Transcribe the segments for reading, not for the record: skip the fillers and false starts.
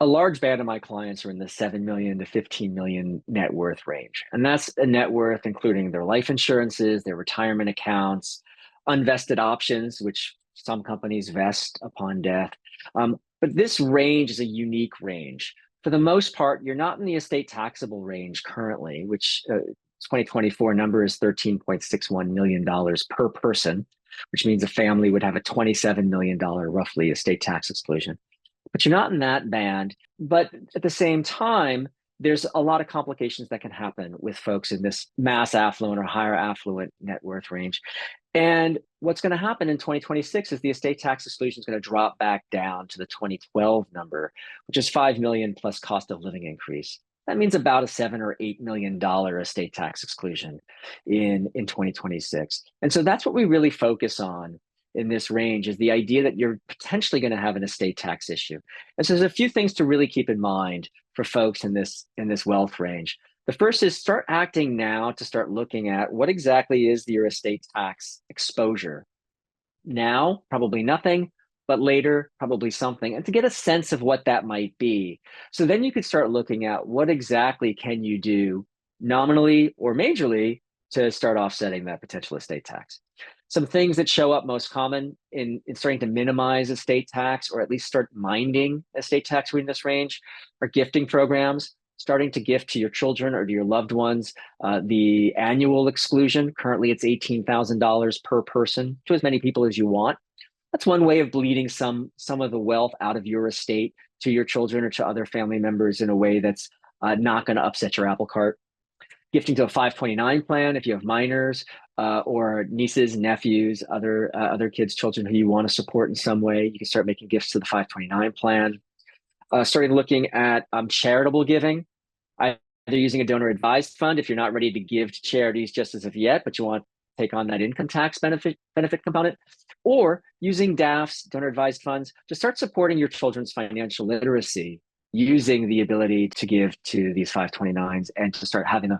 A large band of my clients are in the 7 million to 15 million net worth range. And that's a net worth including their life insurances, their retirement accounts, unvested options, which some companies vest upon death. But this range is a unique range. For the most part, you're not in the estate taxable range currently, which 2024 number is $13.61 million per person, which means a family would have a $27 million roughly estate tax exclusion, but you're not in that band. But at the same time, there's a lot of complications that can happen with folks in this mass affluent or higher affluent net worth range. And what's going to happen in 2026 is the estate tax exclusion is going to drop back down to the 2012 number, which is 5 million plus cost of living increase. That means about a $7 or $8 million estate tax exclusion in 2026. And so that's what we really focus on in this range, is the idea that you're potentially going to have an estate tax issue. And so there's a few things to really keep in mind for folks in this wealth range. The first is start acting now to start looking at what exactly is your estate tax exposure. Now, probably nothing, but later, probably something, and to get a sense of what that might be. So then you could start looking at what exactly can you do nominally or majorly to start offsetting that potential estate tax. Some things that show up most common in starting to minimize estate tax, or at least start minding estate tax within this range, are gifting programs, starting to gift to your children or to your loved ones. The annual exclusion, currently it's $18,000 per person to as many people as you want. That's one way of bleeding some of the wealth out of your estate to your children or to other family members in a way that's not going to upset your apple cart. Gifting to a 529 plan if you have minors, or nieces, nephews, other kids, children who you want to support in some way. You can start making gifts to the 529 plan. Starting looking at charitable giving, either using a donor advised fund if you're not ready to give to charities just as of yet, but you want to take on that income tax benefit component, or using DAFs, donor advised funds, to start supporting your children's financial literacy using the ability to give to these 529s and to start having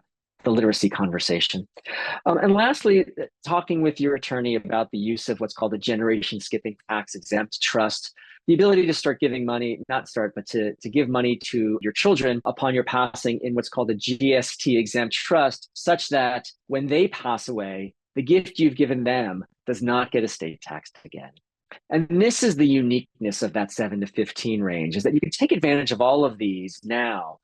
the literacy conversation. And lastly, talking with your attorney about the use of what's called a generation skipping tax exempt trust, the ability to start giving money, not start, but to give money to your children upon your passing in what's called a GST exempt trust, such that when they pass away, the gift you've given them does not get estate taxed again. And this is the uniqueness of that 7 to 15 range, is that you can take advantage of all of these now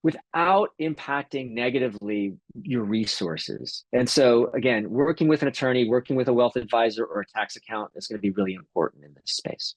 without impacting negatively your resources. And so again, working with an attorney, working with a wealth advisor or a tax accountant is going to be really important in this space.